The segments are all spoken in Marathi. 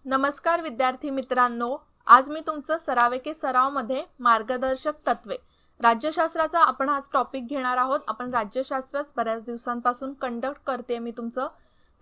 नमस्कार विद्यार्थी मित्रांनो, आज मी तुमचं सराव के सराव मध्ये मार्गदर्शक तत्वे राज्यशास्त्राचा आपण आज टॉपिक घेणार आहोत। आपण राज्यशास्त्रच बऱ्याच दिवसांपासून कंडक्ट करते मी तुमचं,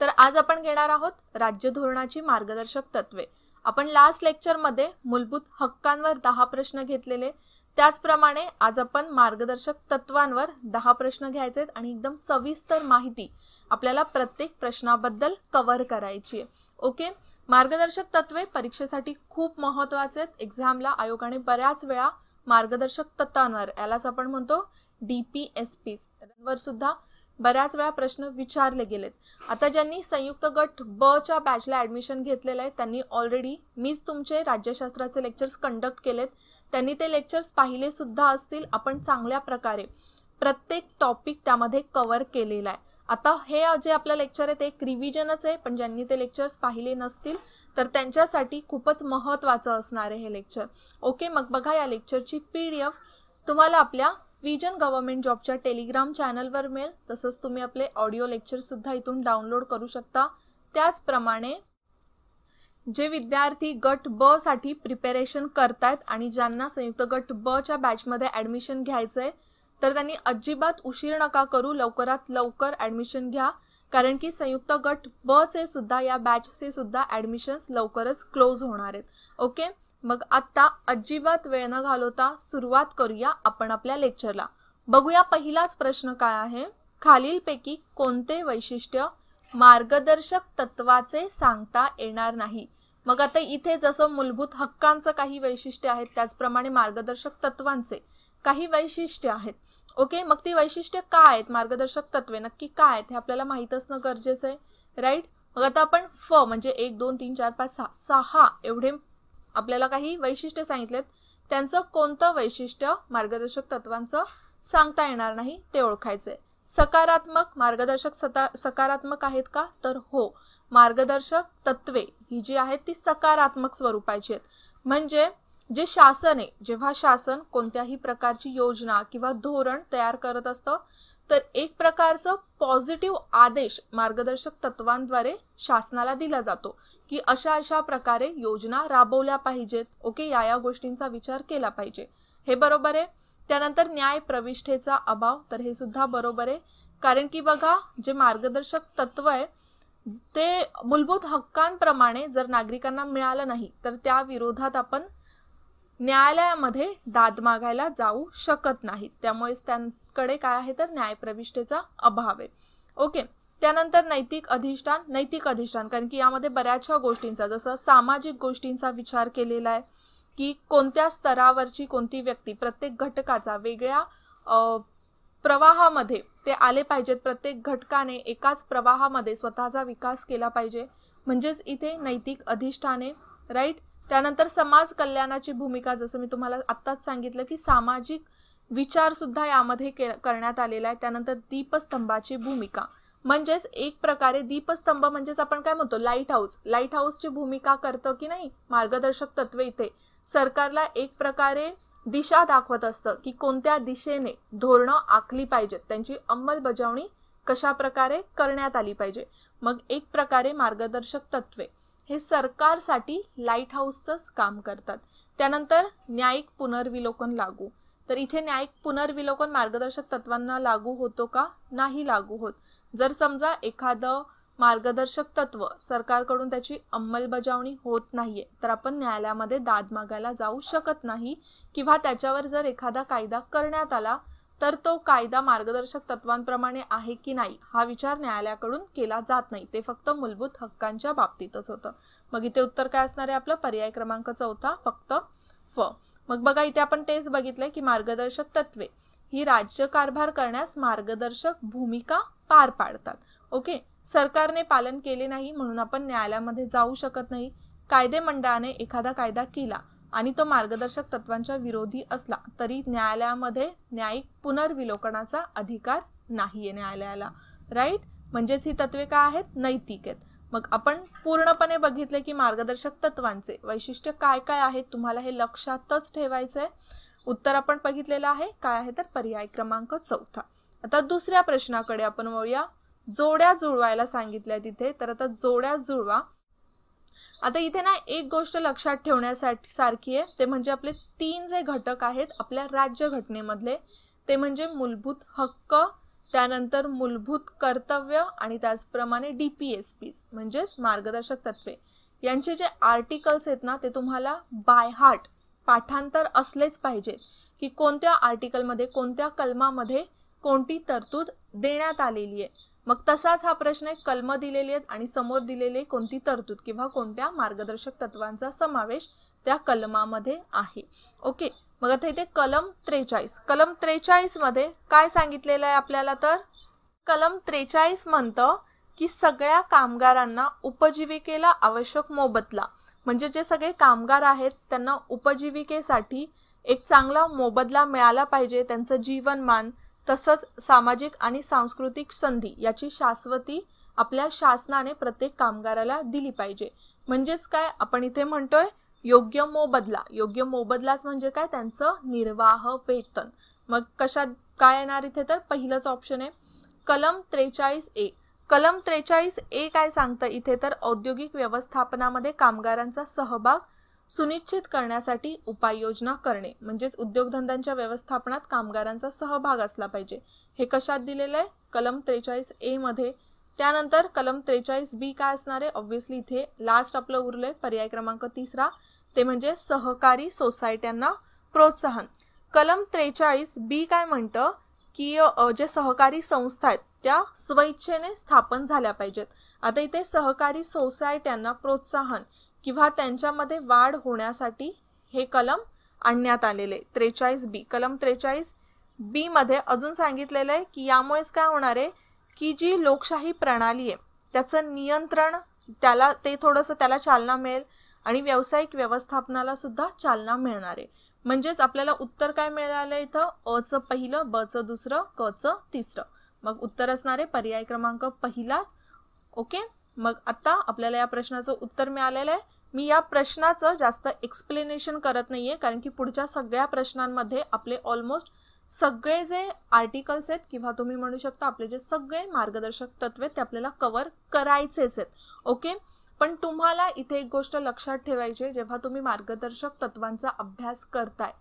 तर आज आपण घेणार आहोत राज्य धोरणाची मार्गदर्शक तत्वे। आपण लास्ट लेक्चर मध्ये मूलभूत हक्कांवर 10 प्रश्न घेतलेले, त्याचप्रमाणे आज आपण मार्गदर्शक तत्वांवर 10 प्रश्न घ्यायचे आणि एकदम सविस्तर माहिती आपल्याला प्रत्येक प्रश्नाबद्दल कव्हर करायची आहे। ओके, मार्गदर्शक तत्वे परीक्षेसाठी खूप महत्त्वाचे आहेत। एक्झामला आयोगाने बऱ्याच वेळा मार्गदर्शक तत्वांवर, यालाच आपण म्हणतो DPSP वर सुद्धा बऱ्याच वेळा प्रश्न विचारले गेलेत। आता ज्यांनी संयुक्त गट ब च्या बॅचला ॲडमिशन घेतलेलं आहे त्यांनी ऑलरेडी मीच तुमचे राज्यशास्त्राचे लेक्चर्स कंडक्ट केलेत, त्यांनी ते लेक्चर्स पाहिले सुद्धा असतील। आपण चांगल्या प्रकारे प्रत्येक टॉपिक त्यामध्ये कव्हर केलेला आहे। आता हे जे आपलं लेक्चर आहे ते एक रिव्हिजनच आहे, पण ज्यांनी ते लेक्चर्स पाहिले नसतील तर त्यांच्यासाठी खूपच महत्त्वाचं असणार आहे हे लेक्चर। ओके, मग बघा या लेक्चरची PDF तुम्हाला आपल्या विजन गव्हर्नमेंट जॉबच्या टेलिग्राम चॅनलवर मिळेल। तसंच तुम्ही आपले ऑडिओ लेक्चर सुद्धा इथून डाउनलोड करू शकता। त्याचप्रमाणे जे विद्यार्थी गट ब साठी प्रिपरेशन करतायत आणि ज्यांना संयुक्त गट ब च्या बॅचमध्ये ॲडमिशन घ्यायचंय तर त्यांनी अजिबात उशीर नका करू, लवकरात लवकर ॲडमिशन घ्या, कारण की संयुक्त गट ब चे सुद्धा या बॅचचे सुद्धा ॲडमिशन्स लवकरच क्लोज होणार आहेत। ओके, मग आता अजिबात वेळ न घालवता सुरुवात करूया आपण आपल्या लेक्चरला। बघूया पहिलाच प्रश्न काय आहे, खालीलपैकी कोणते वैशिष्ट्य मार्गदर्शक तत्वाचे सांगता येणार नाही। मग आता इथे जसं मूलभूत हक्कांचं काही वैशिष्ट्य आहेत त्याचप्रमाणे मार्गदर्शक तत्वांचे काही वैशिष्ट्य आहेत। ओके, मग ती वैशिष्ट्य काय आहेत, मार्गदर्शक तत्वे नक्की काय आहेत हे आपल्याला माहित असणं गरजेचं आहे, राईट। मग आता आपण म्हणजे 1 2 3 4 5 6 एवढे आपल्याला काही वैशिष्ट्य सांगितलेत, त्यांचं कोणतं वैशिष्ट्य मार्गदर्शक तत्वांचं सांगता येणार नाही ते ओळखायचंय। सकारात्मक मार्गदर्शक सकारात्मक आहेत का, तर हो, मार्गदर्शक तत्वे ही जी आहेत ती सकारात्मक स्वरूपाची आहेत। म्हणजे जे शासन आहे, जेव्हा शासन कोणत्याही प्रकारची योजना किंवा धोरण तयार करत असतं तर एक प्रकारचं पॉझिटिव्ह आदेश मार्गदर्शक तत्वांद्वारे शासनाला दिला जातो की अशा अशा प्रकारे योजना राबवल्या पाहिजेत। ओके, या गोष्टींचा विचार केला पाहिजे, हे बरोबर आहे। त्यानंतर न्याय प्रविष्ठेचा अभाव, तर हे सुद्धा बरोबर आहे, कारण की बघा जे मार्गदर्शक तत्व आहे ते मूलभूत हक्कांप्रमाणे जर नागरिकांना मिळालं नाही तर त्या विरोधात आपण न्यायालयामध्ये दाद मागायला जाऊ शकत नाहीत, त्यामुळे त्यांकडे काय आहे तर न्यायप्रविष्ठेचा अभाव आहे। ओके, त्यानंतर नैतिक अधिष्ठान, कारण की यामध्ये बऱ्याचशा गोष्टींचा जसं सामाजिक गोष्टींचा विचार केलेला आहे की कोणत्या स्तरावरची कोणती व्यक्ती प्रत्येक घटकाचा वेगळ्या प्रवाहामध्ये ते आले पाहिजेत, प्रत्येक घटकाने एकाच प्रवाहामध्ये स्वतःचा विकास केला पाहिजे, म्हणजेच इथे नैतिक अधिष्ठाने, राईट। त्यानंतर समाज कल्याणाची भूमिका, जसं मी तुम्हाला आत्ताच सांगितलं की सामाजिक विचार सुद्धा यामध्ये करण्यात आलेला आहे। त्यानंतर दीपस्तंभाची भूमिका, म्हणजेच एक प्रकारे दीपस्तंभ म्हणजेच आपण काय म्हणतो लाईट हाऊसची भूमिका करतं की नाही मार्गदर्शक तत्वे। इथे सरकारला एक प्रकारे दिशा दाखवत असतं की कोणत्या दिशेने धोरणं आखली पाहिजेत, त्यांची अंमलबजावणी कशा प्रकारे करण्यात आली पाहिजे। मग एक प्रकारे मार्गदर्शक तत्वे हे सरकारसाठी लाईट हाऊसचंच काम करतात। त्यानंतर न्यायिक पुनर्विलोकन लागू, तर इथे न्यायिक पुनर्विलोकन मार्गदर्शक तत्वांना लागू होतो का, नाही लागू होत। जर समजा एखादं मार्गदर्शक तत्व सरकारकडून त्याची अंमलबजावणी होत नाहीये तर आपण न्यायालयामध्ये दाद मागायला जाऊ शकत नाही, किंवा त्याच्यावर जर एखादा कायदा करण्यात आला तर तो कायदा मार्गदर्शक तत्वांप्रमाणे आहे की नाही हा विचार न्यायालयाकडून केला जात नाही, ते फक्त मूलभूत हक्कांच्या बाबतीतच होतं। मग इथे उत्तर काय असणार आहे आपलं, पर्याय क्रमांक 4 फक्त फ। मग बघा इथे आपण तेच बघितलंय की मार्गदर्शक तत्वे ही राज्यकारभार करण्यास मार्गदर्शक भूमिका पार पाडतात। ओके, सरकारने पालन केले नाही म्हणून आपण न्यायालयामध्ये जाऊ शकत नाही। कायदेमंडळाने एखादा कायदा केला आणि तो मार्गदर्शक तत्वांच्या विरोधी असला तरी न्यायालयामध्ये न्यायिक पुनर्विलोकनाचा अधिकार नाहीये न्यायालयाला, राईट। म्हणजेच ही तत्वे काय आहेत, नैतिक आहेत। मग आपण पूर्णपणे बघितले की मार्गदर्शक तत्वांचे वैशिष्ट्य काय काय आहेत, तुम्हाला हे लक्षातच ठेवायचंय। उत्तर आपण बघितलेलं आहे, काय आहे तर पर्याय क्रमांक 4। आता दुसऱ्या प्रश्नाकडे आपण वळूया। जोड्या जुळवायला सांगितल्या तिथे, तर आता जोड्या जुळवा। आता इथे ना एक गोष्ट लक्षात ठेवण्यासाठी सारखी आहे, ते म्हणजे आपले 3 जे घटक आहेत आपल्या राज्यघटनेमधले, ते म्हणजे मूलभूत हक्क, त्यानंतर मूलभूत कर्तव्य आणि त्याचप्रमाणे DPSP म्हणजेच मार्गदर्शक तत्वे. यांचे जे आर्टिकल्स आहेत ना ते तुम्हाला बाय हार्ट पाठांतर असलेच पाहिजे की कोणत्या आर्टिकलमध्ये कोणत्या कलमामध्ये कोणती तरतूद देण्यात आलेली आहे. मग तसाच हा प्रश्न एक कलम दिलेली आहेत आणि समोर दिलेली कोणती तरतूद किंवा कोणत्या मार्गदर्शक तत्वांचा समावेश त्या कलमामध्ये आहे. ओके, मग आता इथे कलम 43 मध्ये काय सांगितलेलं आहे आपल्याला, तर कलम 43 म्हणतं की सगळ्या कामगारांना उपजीविकेला आवश्यक मोबदला, म्हणजे जे सगळे कामगार आहेत त्यांना उपजीविकेसाठी एक चांगला मोबदला मिळाला पाहिजे, त्यांचं जीवनमान तसंच सामाजिक आणि सांस्कृतिक संधी याची शाश्वती आपल्या शासनाने प्रत्येक कामगाराला दिली पाहिजे. म्हणजेच काय आपण इथे म्हणतोय योग्य मोबदला. योग्य मोबदलाच म्हणजे काय, त्यांचं निर्वाह वेतन. मग कशात काय येणार इथे, तर पहिलंच ऑप्शन आहे कलम 43A. कलम 43A काय सांगतं इथे, तर औद्योगिक व्यवस्थापनामध्ये कामगारांचा सहभाग सुनिश्चित करण्यासाठी उपाययोजना करणे, म्हणजेच उद्योगधंद्यांच्या व्यवस्थापनात कामगारांचा सहभाग असला पाहिजे. हे कशात दिलेलं आहे, कलम 43A मध्ये. त्यानंतर कलम 43B काय असणार आहे, ऑब्व्हियसली इथे लास्ट आपलं उरलंय पर्याय क्रमांक 3, ते म्हणजे सहकारी सोसायट्यांना प्रोत्साहन. कलम 43B काय म्हणतं की जे सहकारी संस्था आहेत त्या स्वइच्छेने स्थापन झाल्या पाहिजेत. आता इथे सहकारी सोसायट्यांना प्रोत्साहन किंवा त्यांच्यामध्ये वाढ होण्यासाठी हे कलम आणण्यात आलेले 43B. कलम 43B मध्ये अजून सांगितलेलं आहे की यामुळेच काय होणार आहे की जी लोकशाही प्रणाली आहे त्याचं नियंत्रण त्याला चालना मिळेल आणि व्यावसायिक व्यवस्थापनाला सुद्धा चालना मिळणार आहे. म्हणजेच आपल्याला उत्तर काय मिळालं इथं, अचं पहिलं, बचं दुसरं, कचं तिसरं. मग उत्तर असणार आहे पर्याय क्रमांक पहिलाच. ओके, मग आता आपल्याला या प्रश्नाचं उत्तर मिळालेलं आहे. मी या प्रश्नाचं जास्त एक्सप्लेनेशन करत नाहीये कारण की पुढच्या सगळ्या प्रश्नांमध्ये आपले ऑलमोस्ट सगळे जे आर्टिकल्स आहेत किंवा तुम्ही म्हणू शकता आपले जे सगळे मार्गदर्शक तत्वे ते आपल्याला कव्हर करायचेच आहेत. ओके, पण तुम्हाला इथे एक गोष्ट लक्षात ठेवायची, जेव्हा तुम्ही मार्गदर्शक तत्वांचा अभ्यास करताय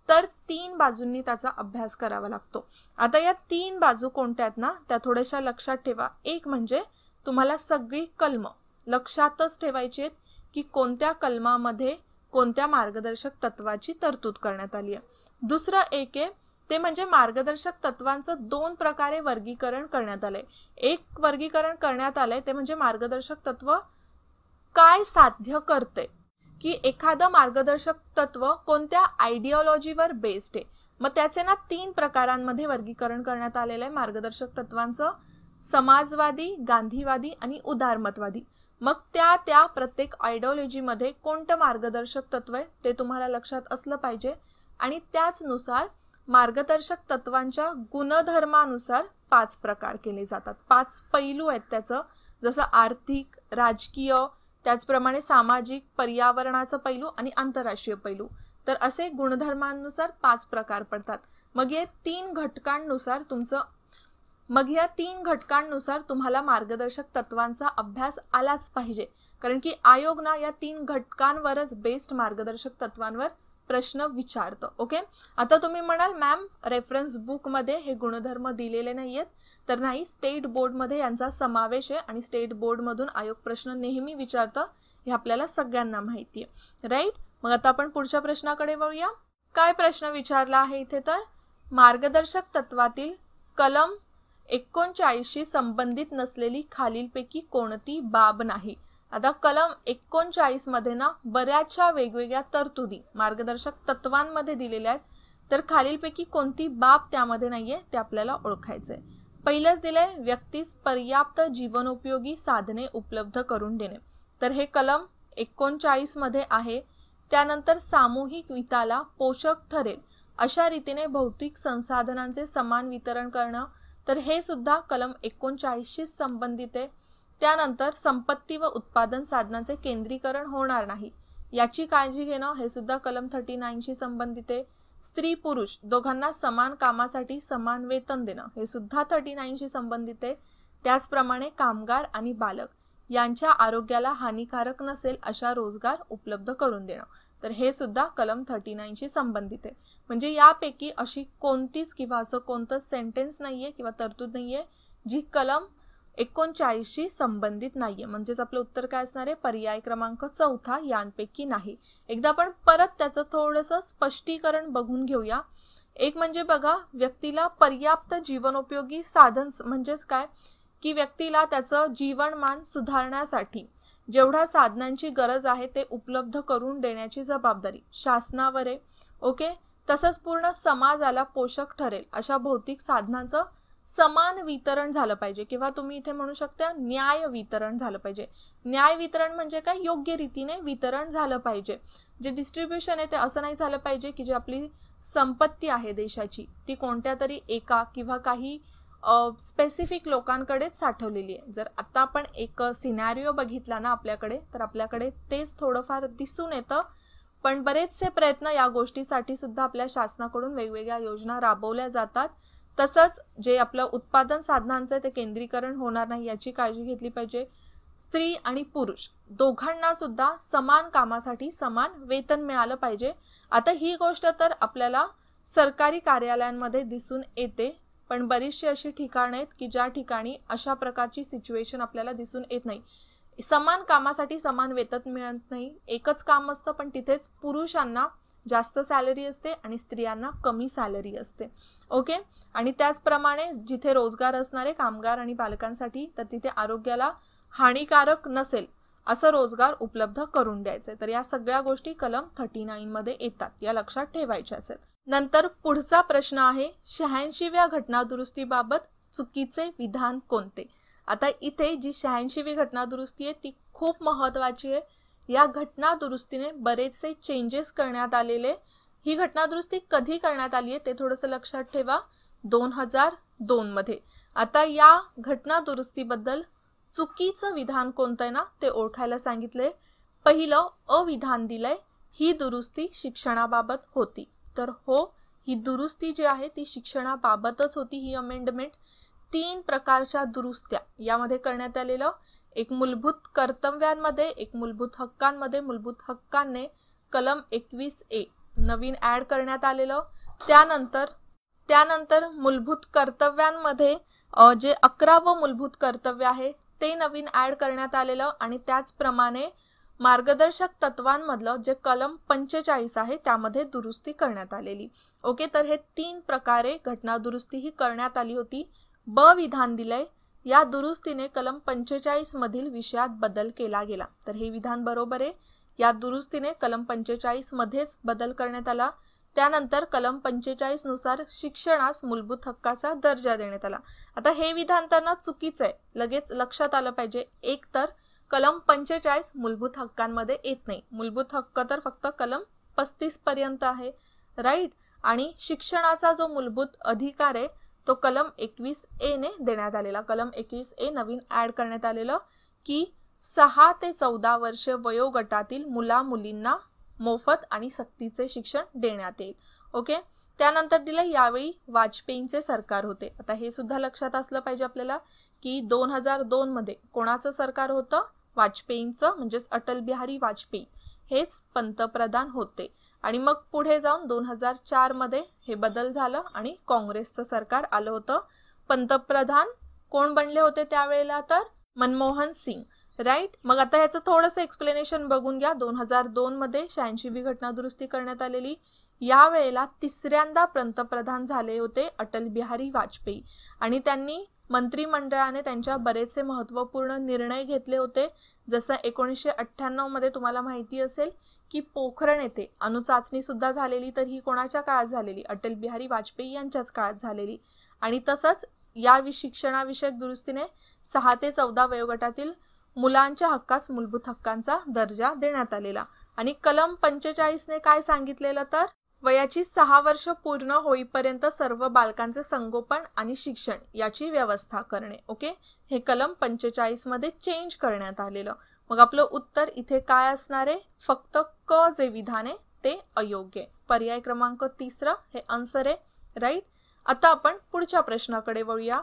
तर 3 बाजूंनी त्याचा अभ्यास करावा लागतो. आता या 3 बाजू कोणत्या आहेत ना त्या थोड्याशा लक्षात ठेवा. एक म्हणजे तुम्हाला सगळी कलम लक्षातच ठेवायची आहेत की कोणत्या कलमामध्ये कोणत्या मार्गदर्शक तत्वाची तरतूद करण्यात आली आहे. दुसरं एक आहे ते म्हणजे मार्गदर्शक तत्वांचं 2 प्रकारे वर्गीकरण करण्यात आलंय. एक वर्गीकरण करण्यात आलंय ते म्हणजे मार्गदर्शक तत्व काय साध्य करते, की एखादं मार्गदर्शक तत्व कोणत्या आयडिओलॉजीवर बेस्ड आहे. मग त्याचे ना 3 प्रकारांमध्ये वर्गीकरण करण्यात आलेलं आहे मार्गदर्शक तत्वांचं, समाजवादी, गांधीवादी आणि उदारमतवादी. मग त्या प्रत्येक आयडिओलॉजीमध्ये कोणतं मार्गदर्शक तत्व आहे ते तुम्हाला लक्षात असलं पाहिजे आणि त्याचनुसार मार्गदर्शक तत्वांच्या गुणधर्मानुसार 5 प्रकार केले जातात. 5 पैलू आहेत त्याचं, जसं आर्थिक, राजकीय, त्याचप्रमाणे सामाजिक, पर्यावरणाचा पैलू आणि आंतरराष्ट्रीय पैलू. तर असे गुणधर्मांनुसार 5 प्रकार पडतात. मग या 3 घटकांनुसार तुम्हाला मार्गदर्शक तत्वांचा अभ्यास आलाच पाहिजे, कारण की आयोग ना या 3 घटकांवरच बेस्ड मार्गदर्शक तत्वांवर प्रश्न विचारतो. ओके, आता तुम्ही म्हणाल मॅम रेफरन्स बुक मध्ये हे गुणधर्म दिलेले नाहीयेत, तर नाही, स्टेट बोर्ड मध्ये यांचा समावेश आहे आणि स्टेट बोर्ड मधून आयोग प्रश्न नेहमी विचारतं, हे आपल्याला सगळ्यांना माहिती आहे, राईट. मग आता आपण पुढच्या प्रश्नाकडे वळूया. काय प्रश्न विचारला आहे इथे, तर मार्गदर्शक तत्वातील कलम 39 संबंधित नसलेली खालीलपैकी कोणती बाब नाही. आता कलम 39 मध्ये ना बऱ्याचशा वेगवेगळ्या तरतुदी मार्गदर्शक तत्वांमध्ये दिलेल्या आहेत, तर खालीलपैकी कोणती बाब त्यामध्ये नाहीये ते आपल्याला ओळखायचंय. पहिलंच दिलंय व्यक्तीस पर्याप्त जीवनोपयोगी साधने उपलब्ध करून देणे, तर हे कलम 39 मध्ये आहे. त्यानंतर सामूहिक वित्ताला पोषक ठरेल अशा रीतीने भौतिक संसाधनांचे समान वितरण करणं, तर हे सुद्धा कलम 39 संबंधित आहे. त्यानंतर संपत्ती व उत्पादन साधनांचे केंद्रीकरण होणार नाही याची काळजी घेणं, हे सुद्धा कलम 39 संबंधित आहे. स्त्री पुरुष दोघांना समान कामासाठी समान वेतन देणं, हे सुद्धा 39 संबंधित आहे. त्याचप्रमाणे कामगार आणि बालक यांच्या आरोग्याला हानिकारक नसेल अशा रोजगार उपलब्ध करून देणं. तर हे सुद्धा कलम 39 शी संबंधित आहे. म्हणजे यापैकी अशी कोणतीच किंवा असं कोणतंच सेंटेन्स नाहीये किंवा तरतूद नाहीये जी कलम 39 शी संबंधित नाहीये. म्हणजेच आपलं उत्तर काय असणार आहे? पर्याय क्रमांक 4 यांपैकी नाही. एकदा आपण परत त्याचं थोडंसं स्पष्टीकरण बघून घेऊया. एक म्हणजे बघा, व्यक्तीला पर्याप्त जीवनोपयोगी साधन म्हणजेच काय की व्यक्तीला त्याचं जीवनमान सुधारण्यासाठी जेवढ्या साधनांची गरज आहे ते उपलब्ध करून देण्याची जबाबदारी शासनावर आहे. ओके. तसंच पूर्ण समाजाला पोषक ठरेल अशा भौतिक साधनांचं समान वितरण झालं पाहिजे किंवा तुम्ही इथे म्हणू शकता न्याय वितरण झालं पाहिजे. न्याय वितरण म्हणजे काय? योग्य रीतीने वितरण झालं पाहिजे. जे डिस्ट्रीब्युशन आहे ते असं नाही झालं पाहिजे की जी आपली संपत्ती आहे देशाची ती कोणत्या तरी एका किंवा काही स्पेसिफिक लोकांकडेच साठवलेली आहे. जर आता आपण एक सिनॅरिओ बघितला ना आपल्याकडे, तर आपल्याकडे तेच थोडंफार दिसून येतं. पण बरेचसे प्रयत्न या गोष्टीसाठी सुद्धा आपल्या शासनाकडून वेगवेगळ्या योजना राबवल्या जातात. तसंच जे आपलं उत्पादन साधनांचं ते केंद्रीकरण होणार नाही याची काळजी घेतली पाहिजे. स्त्री आणि पुरुष दोघांना सुद्धा समान कामासाठी समान वेतन मिळालं पाहिजे. आता ही गोष्ट तर आपल्याला सरकारी कार्यालयांमध्ये दिसून येते, पण बरीचशी अशी ठिकाणं आहेत की ज्या ठिकाणी अशा प्रकारची सिच्युएशन आपल्याला दिसून येत नाही. समान कामासाठी समान वेतन मिळत नाही. एकच काम असतं पण तिथेच पुरुषांना जास्त सॅलरी असते आणि स्त्रियांना कमी सॅलरी असते. ओके. आणि त्याचप्रमाणे जिथे रोजगार असणारे कामगार आणि बालकांसाठी तर तिथे आरोग्याला हानिकारक नसेल असं रोजगार उपलब्ध करून द्यायचे. तर या सगळ्या गोष्टी कलम 39 मध्ये येतात, या लक्षात ठेवायच्याच आहेत. नंतर पुढचा प्रश्न आहे 86व्या घटनादुरुस्तीबाबत चुकीचे विधान कोणते? आता इथे जी 86वी घटनादुरुस्ती आहे ती खूप महत्वाची आहे. या घटनादुरुस्तीने बरेचसे चेंजेस करण्यात आलेले. ही घटनादुरुस्ती कधी करण्यात आली आहे ते थोडंसं लक्षात ठेवा, 2002 मध्ये. आता या घटनादुरुस्तीबद्दल चुकीचं विधान कोणतं आहे ना ते ओळखायला सांगितले. पहिलं अविधान दिलंय, ही दुरुस्ती शिक्षणाबाबत होती. तर हो, ही दुरुस्ती जी आहे ती शिक्षणाबाबतच होती. ही अमेंडमेंट 3 प्रकारच्या दुरुस्त्या यामध्ये करण्यात आलेलं. एक मूलभूत कर्तव्यांमध्ये, एक मूलभूत हक्कांमध्ये. मूलभूत हक्कांने कलम 21A नवीन ऍड करण्यात आलेलं. त्यानंतर मूलभूत कर्तव्यांमध्ये जे 11वं मूलभूत कर्तव्य आहे ते नवीन ऍड करण्यात आलेलं. आणि त्याचप्रमाणे मार्गदर्शक तत्वांमधलं जे कलम 45 आहे त्यामध्ये दुरुस्ती करण्यात आलेली. ओके. तर हे 3 प्रकारे घटनादुरुस्ती ही करण्यात आली होती. ब विधान दिलंय, या दुरुस्तीने कलम 45 मधील विषयात बदल केला गेला. तर हे विधान बरोबर आहे. या दुरुस्तीने कलम 45 मध्येच बदल करण्यात आला. त्यानंतर कलम 45 नुसार शिक्षणास मूलभूत हक्काचा दर्जा देण्यात आला. आता हे विधान त्यांना चुकीचं आहे, लगेच लक्षात आलं पाहिजे. एक तर कलम 45 मूलभूत हक्कांमध्ये येत नाही. मूलभूत हक्क तर फक्त कलम 35 पर्यंत आहे, राईट. आणि शिक्षणाचा जो मूलभूत अधिकार आहे तो कलम 21A ने देण्यात आलेला. कलम 21A नवीन ऍड करण्यात आलेलं की 6 ते 14 वर्ष वयोगटातील मुला मुलींना मोफत आणि सक्तीचे शिक्षण देण्यात येईल. ओके. त्यानंतर दिलं यावेळी वाजपेयींचे सरकार होते. आता हे सुद्धा लक्षात असलं पाहिजे आपल्याला की 2002 मध्ये कोणाचं सरकार होतं? वाजपेयींचं, म्हणजेच अटल बिहारी वाजपेयी हेच पंतप्रधान होते. आणि मग पुढे जाऊन 2004 मध्ये हे बदल झालं आणि काँग्रेसचं सरकार आलं होतं. पंतप्रधान कोण बनले होते त्यावेळेला? तर मनमोहन सिंग, राईट. मग आता ह्याचं थोडंसं एक्सप्लेनेशन बघून घ्या. 2002 मध्ये 86वी घटनादुरुस्ती करण्यात आलेली. यावेळेला तिसऱ्यांदा पंतप्रधान झाले होते अटल बिहारी वाजपेयी आणि त्यांनी मंत्रिमंडळाने त्यांच्या बरेचसे महत्त्वपूर्ण निर्णय घेतले होते. जसं 1998 मध्ये तुम्हाला माहिती असेल की पोखरण येथे अणुचाचणी सुद्धा झालेली. तर ही कोणाच्या काळात झालेली? अटल बिहारी वाजपेयी यांच्याच काळात झालेली. आणि तसंच या शिक्षणाविषयक दुरुस्तीने 6 ते 14 वयोगटातील मुलांच्या हक्कास मूलभूत हक्कांचा दर्जा देण्यात आलेला. आणि कलम 45 ने काय सांगितलेलं? तर वयाची 6 वर्ष पूर्ण होईपर्यंत सर्व बालकांचे संगोपन आणि शिक्षण याची व्यवस्था करणे. ओके. हे कलम 45 मध्ये चेंज करण्यात आलेलं. मग आपलं उत्तर इथे काय असणार आहे? फक्त क जे विधान आहे ते अयोग्य आहे. पर्याय क्रमांक 3 हे आन्सर आहे, राईट. आता आपण पुढच्या प्रश्नाकडे वळूया.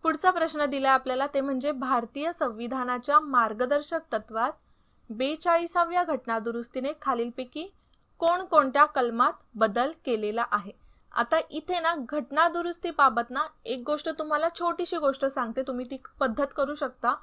पुढचा प्रश्न दिलाय आपल्याला, ते म्हणजे भारतीय संविधानाच्या मार्गदर्शक तत्वात 42व्या घटनादुरुस्तीने खालीलपैकी कोणकोणत्या कलमात बदल केलेला आहे. आता इथे ना घटनादुरुस्तीबाबत ना एक गोष्ट तुम्हाला, छोटीशी गोष्ट सांगते, तुम्ही ती पद्धत करू शकता.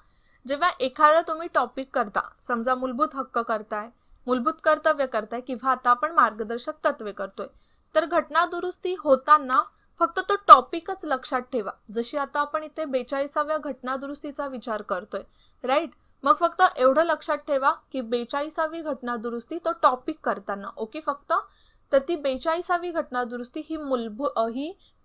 जेव्हा एखादा तुम्ही टॉपिक करता, समजा मूलभूत हक्क करताय, मूलभूत कर्तव्य करताय, किंवा आता आपण मार्गदर्शक तत्वे करतोय, तर घटनादुरुस्ती होताना फक्त तो टॉपिकच लक्षात ठेवा. जशी आता आपण इथे 42व्या घटनादुरुस्तीचा विचार करतोय, राईट. मग फक्त एवढं लक्षात ठेवा की 42वी घटनादुरुस्ती तो टॉपिक करताना, ओके, फक्त. तर ती 42वी घटनादुरुस्ती ही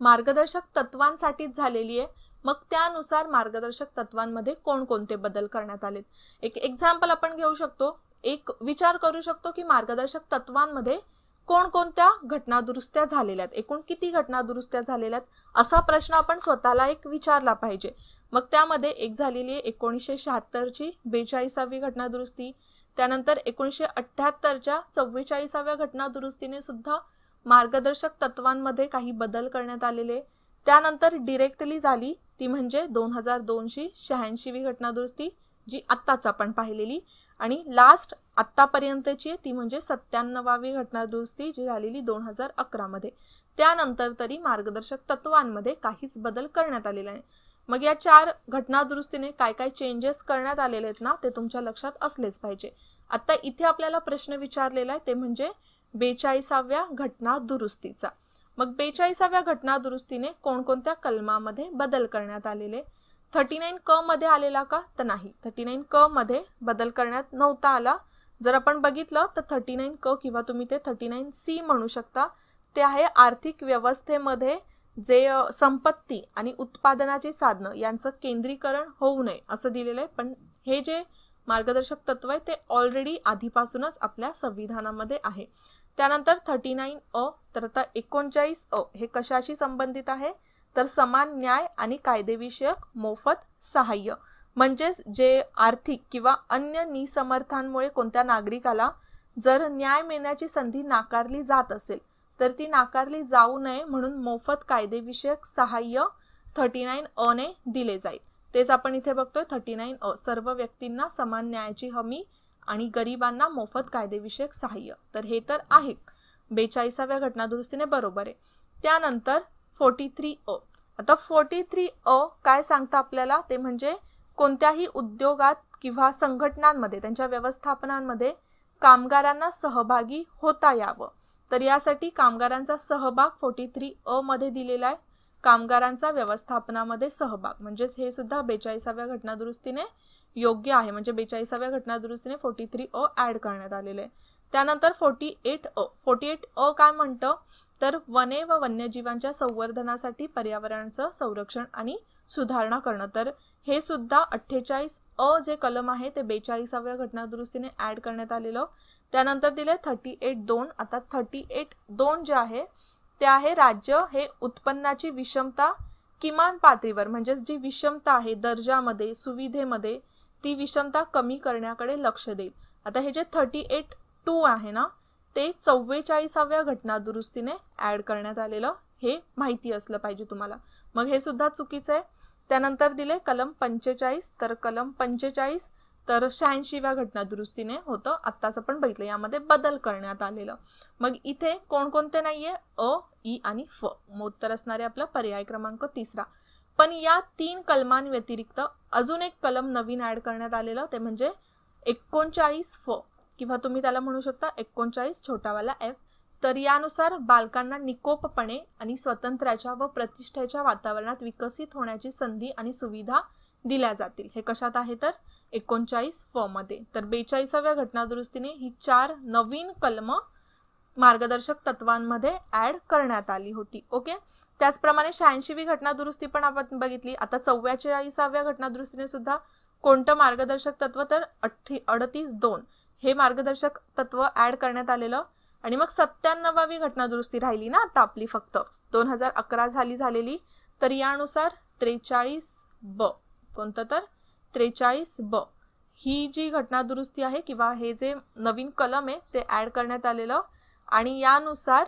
मार्गदर्शक तत्वांसाठीच झालेली आहे. मग त्यानुसार मार्गदर्शक तत्वांमध्ये कोणकोणते बदल करण्यात आलेत. एक एक्झाम्पल आपण घेऊ शकतो, एक विचार करू शकतो की मार्गदर्शक तत्वांमध्ये कोणकोणत्या घटनादुरुस्त्या झालेल्या आहेत, एकूण किती घटनादुरुस्त्या झालेल्या आहेत, असा प्रश्न आपण स्वतःला एक विचारला पाहिजे. मग त्यामध्ये एक झालेली आहे 1976ची 42वी घटनादुरुस्ती. त्यानंतर 1978च्या 44व्या घटनादुरुस्तीने सुद्धा मार्गदर्शक तत्वांमध्ये काही बदल करण्यात आलेले. त्यानंतर डिरेक्टली झाली ती म्हणजे 2002ची 86वी घटनादुरुस्ती, जी आत्ताच आपण पाहिलेली. आणि लास्ट आत्तापर्यंतची ती म्हणजे 97वी घटनादुरुस्ती, जी झालेली 2011 मध्ये. त्यानंतर तरी मार्गदर्शक तत्वांमध्ये काहीच बदल करण्यात आलेला आहे. मग या 4 घटनादुरुस्तीने काय काय चेंजेस करण्यात आलेले आहेत ना, ते तुमच्या लक्षात असलेच पाहिजे. आता इथे आपल्याला प्रश्न विचारलेला आहे, ते म्हणजे 42व्या घटनादुरुस्तीचा. मग 42व्या घटनादुरुस्तीने कोणकोणत्या कलमामध्ये बदल करण्यात आलेले. 39 क मध्ये आलेला का, तर नाही, 39 क मध्ये बदल करण्यात नव्हता आला. जर आपण बघितलं तर 39 क किंवा तुम्ही ते 39 सी म्हणू शकता, ते आहे आर्थिक व्यवस्थेमध्ये जे संपत्ती आणि उत्पादनाची साधनं यांचं केंद्रीकरण होऊ नये असं दिलेलं आहे. पण हे जे मार्गदर्शक तत्व आहे ते ऑलरेडी आधीपासूनच आपल्या संविधानामध्ये आहे. त्यानंतर 39 अ, तर आता 39 अ हे कशाशी संबंधित आहे, तर समान न्याय आणि कायदेविषयक मोफत सहाय्य. म्हणजेच जे आर्थिक किंवा अन्य निसमर्थांमुळे कोणत्या नागरिकाला जर न्याय मिळण्याची संधी नाकारली जात असेल, तर ती नाकारली जाऊ नये म्हणून मोफत कायदेविषयक सहाय्य 39 अ ने दिले जाईल. तेच आपण इथे बघतोय 39 अ, सर्व व्यक्तींना समान न्यायाची हमी आणि गरिबांना मोफत कायदेविषयक सहाय्य. तर हे तर आहे 42व्या घटनादुरुस्तीने बरोबर आहे. त्यानंतर 43 अ. आता 43 अ काय सांगतं आपल्याला, ते म्हणजे कोणत्याही उद्योगात किंवा संघटनांमध्ये त्यांच्या व्यवस्थापनांमध्ये कामगारांना सहभागी होता यावं. तर यासाठी कामगारांचा सहभाग 43 अ मध्ये दिलेला आहे. कामगारांचा व्यवस्थापनामध्ये सहभाग, म्हणजेच हे सुद्धा 42व्या घटनादुरुस्तीने योग्य आहे. म्हणजे 42व्या घटनादुरुस्तीने 43 अ ऍड करण्यात आलेले आहे. त्यानंतर 48 अ. 48 अ काय म्हणतं, तर वने व वन्यजीवांच्या संवर्धनासाठी पर्यावरणाचं संरक्षण आणि सुधारणा करणं. तर हे सुद्धा 48 अ जे कलम आहे ते 42व्या घटनादुरुस्तीने ऍड करण्यात आलेलं. त्यानंतर दिले 38(2). आता 38(2) जे आहे ते आहे राज्य हे उत्पन्नाची विषमता किमान पातळीवर, म्हणजेच जी विषमता आहे दर्जामध्ये, सुविधेमध्ये, ती विषमता कमी करण्याकडे लक्ष देईल. आता हे जे 38(2) आहे ना, ते 44व्या घटनादुरुस्तीने ऍड करण्यात आलेलं, हे माहिती असलं पाहिजे तुम्हाला. मग हे सुद्धा चुकीचं आहे. त्यानंतर दिले कलम 45. तर कलम 45 तर 86व्या घटनादुरुस्तीने होतं, आत्ताच आपण बघितलं, यामध्ये बदल करण्यात आलेलं. मग इथे कोणकोणते नाहीये, अ, ई आणि फ. उत्तर असणारे आपला पर्याय क्रमांक 3. पण या 3 कलमांव्यतिरिक्त अजून एक कलम नवीन ऍड करण्यात आलेलं, ते म्हणजे 39 फ, किंवा तुम्ही त्याला म्हणू शकता 39 छोटावाला एफ. तर यानुसार बालकांना निकोपपणे आणि स्वातंत्र्याच्या व प्रतिष्ठेच्या वातावरणात विकसित होण्याची संधी आणि सुविधा दिल्या जातील. हे कशात आहे, तर 39 फ मध्ये. तर 42व्या घटनादुरुस्तीने ही 4 नवीन कलम मार्गदर्शक तत्वांमध्ये ऍड करण्यात आली होती. ओके. त्याचप्रमाणे 86वी घटनादुरुस्ती पण आपण बघितली. आता 44व्या घटनादुरुस्तीने सुद्धा कोणतं मार्गदर्शक तत्व, तर 38(2) हे मार्गदर्शक तत्व ऍड करण्यात आलेलं. आणि मग 97वी घटनादुरुस्ती राहिली ना आता आपली, फक्त 2011 झालेली. तर यानुसार 43(ब), कोणतं, तर 43(ब) ही जी घटनादुरुस्ती आहे किंवा हे जे नवीन कलम आहे ते ऍड करण्यात आलेलं. आणि यानुसार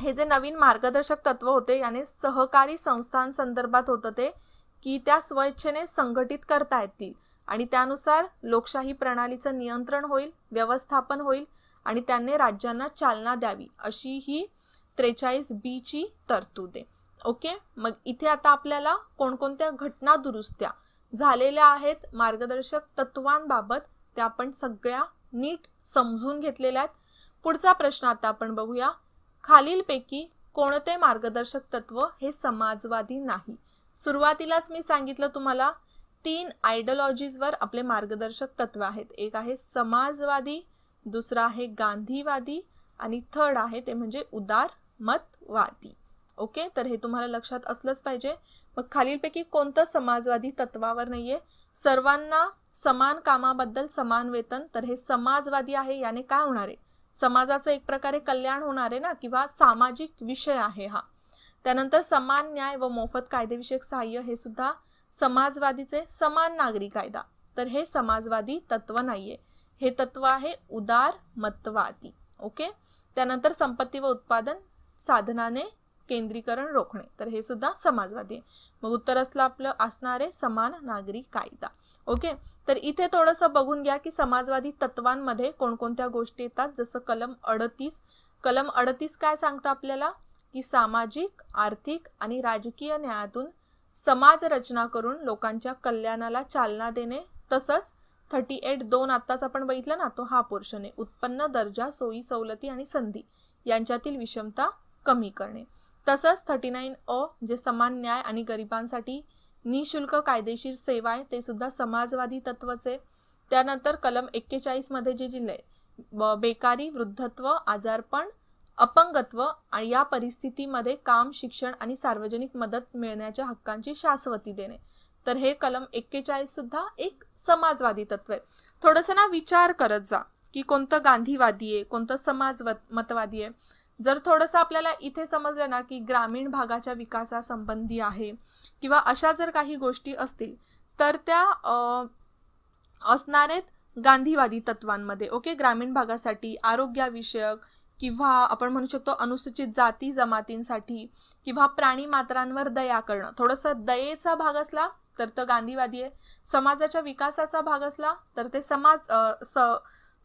हे जे नवीन मार्गदर्शक तत्व होते याने सहकारी संस्थांसंदर्भात होतं ते की त्या स्वइच्छेने संघटित करता येतील आणि त्यानुसार लोकशाही प्रणालीचं नियंत्रण होईल, व्यवस्थापन होईल आणि त्यांनी राज्यांना चालना द्यावी अशी ही 43B ची तरतूद आहे. ओके, मग इथे आता आपल्याला कोणकोणत्या घटना दुरुस्त्या झालेल्या आहेत मार्गदर्शक तत्वांबाबत त्या आपण सगळ्या नीट समजून घेतलेल्या आहेत. पुढचा प्रश्न आता आपण बघूया. खालीलपैकी कोणते मार्गदर्शक तत्व हे समाजवादी नाही? सुरुवातीलाच मी सांगितलं तुम्हाला 3 आयडिओलॉजीजवर आपले मार्गदर्शक तत्व आहेत. एक आहे समाजवादी, दुसरा आहे गांधीवादी आणि थर्ड आहे ते म्हणजे उदारमतवादी. ओके, तर हे तुम्हाला लक्षात असलंच पाहिजे. मग खालीलपैकी कोणतं समाजवादी तत्वावर नाहीये? सर्वांना समान कामाबद्दल समान वेतन, तर हे समाजवादी आहे. याने काय होणार आहे? समाजाचं एक प्रकारे कल्याण होणार आहे ना, किंवा सामाजिक विषय आहे हा. त्यानंतर समान न्याय व मोफत कायदेविषयक सहाय्य हे सुद्धा समाजवादीचे. समान नागरी कायदा, तर हे समाजवादी तत्व नाहीये, हे तत्व आहे उदारमतवादी. ओके, त्यानंतर संपत्ती व उत्पादन साधनाने केंद्रीकरण रोखणे, तर हे सुद्धा समाजवादी आहे. मग उत्तर असलं आपलं असणार आहे समान नागरी कायदा. ओके, तर इथे थोडंसं बघून घ्या की समाजवादी तत्वांमध्ये कोणकोणत्या गोष्टी येतात. जसं कलम 38 काय सांगतं आपल्याला की सामाजिक, आर्थिक आणि राजकीय न्यायातून समाज रचना करून लोकांच्या कल्याणाला चालना देणे. तसंच 38(2) आत्ताच आपण बघितलं ना, तो हा पोर्शन आहे. उत्पन्न, दर्जा, सोयी सवलती आणि संधी यांच्यातील विषमता कमी करणे. तसंच 39(अ) जे समान न्याय आणि गरिबांसाठी निशुल्क कायदेशीर सेवा आहे, ते सुद्धा समाजवादी तत्वचे. त्यानंतर कलम 41 मध्ये जे जिल्हे बेकारी, वृद्धत्व, आजारपण, अपंगत्व आणि या परिस्थितीमध्ये काम, शिक्षण आणि सार्वजनिक मदत मिळण्याच्या हक्कांची शाश्वती देणे, तर हे कलम 41 सुद्धा एक समाजवादी तत्व आहे. थोडंसं ना विचार करत जा की कोणतं गांधीवादी आहे, कोणतं समाजमतवादी आहे. जर थोडंसं आपल्याला इथे समजलं ना की ग्रामीण भागाच्या विकासासंबंधी आहे किंवा अशा जर काही गोष्टी असतील तर त्या असणार आहेत गांधीवादी तत्वांमध्ये. ओके, ग्रामीण भागासाठी आरोग्याविषयक किंवा आपण म्हणू शकतो अनुसूचित जाती जमातींसाठी किंवा प्राणी मात्रांवर दया करणं, थोडंसं दयेचा भाग असला तर तो गांधीवादी आहे. समाजाच्या विकासाचा भाग असला तर ते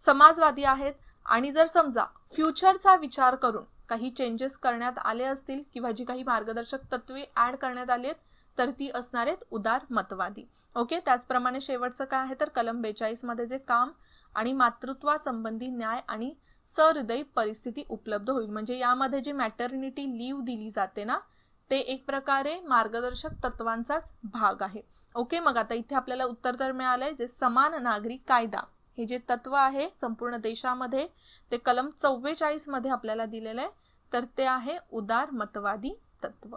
समाजवादी आहेत. आणि जर समजा फ्युचरचा विचार करून काही चेंजेस करण्यात आले असतील किंवा जी काही मार्गदर्शक तत्वे ऍड करण्यात आली आहेत तर ती असणार आहेत उदारमतवादी. ओके, त्याचप्रमाणे शेवटचं काय आहे तर कलम 42 मध्ये जे काम आणि मातृत्वासंबंधी न्याय आणि सहृदयी परिस्थिती उपलब्ध होईल, म्हणजे यामध्ये जे मॅटर्निटी लीव्ह दिली जाते ना, ते एक प्रकारे मार्गदर्शक तत्वांचाच भाग आहे. ओके, मग आता इथे आपल्याला उत्तर तर मिळालंय जे समान नागरी कायदा हे जे तत्व आहे संपूर्ण देशामध्ये ते कलम 44 मध्ये आपल्याला दिलेलं आहे, तर ते आहे उदारमतवादी तत्व.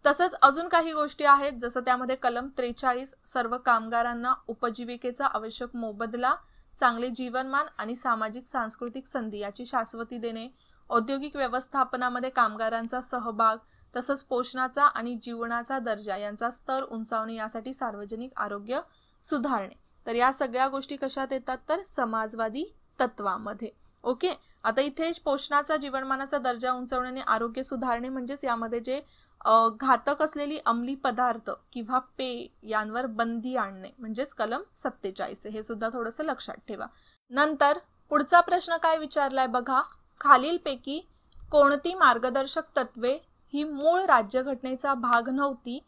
तसंच अजून काही गोष्टी आहेत, जसं त्यामध्ये कलम 43 सर्व कामगारांना उपजीविकेचा आवश्यक मोबदला, चांगले जीवनमान आणि सामाजिक सांस्कृतिक संधी याची शाश्वती देणे, औद्योगिक व्यवस्थापनामध्ये कामगारांचा सहभाग, तसंच पोषणाचा आणि जीवनाचा दर्जा यांचा स्तर उंचावणे यासाठी सार्वजनिक आरोग्य सुधारणे, तर या सगळ्या गोष्टी कशात येतात तर समाजवादी तत्वामध्ये. ओके, आता इथे पोषणाचा, जीवनमानाचा दर्जा उंचावणे आणि आरोग्य सुधारणे म्हणजेच यामध्ये जे घातक असलेली अंमली पदार्थ किंवा पेय यांवर बंदी आणणे म्हणजेच कलम 47, हे सुद्धा थोडंसं लक्षात ठेवा. नंतर पुढचा प्रश्न काय विचारलाय बघा. खालीलपैकी कोणती मार्गदर्शक तत्वे ही मूळ राज्यघटनेचा भाग नव्हती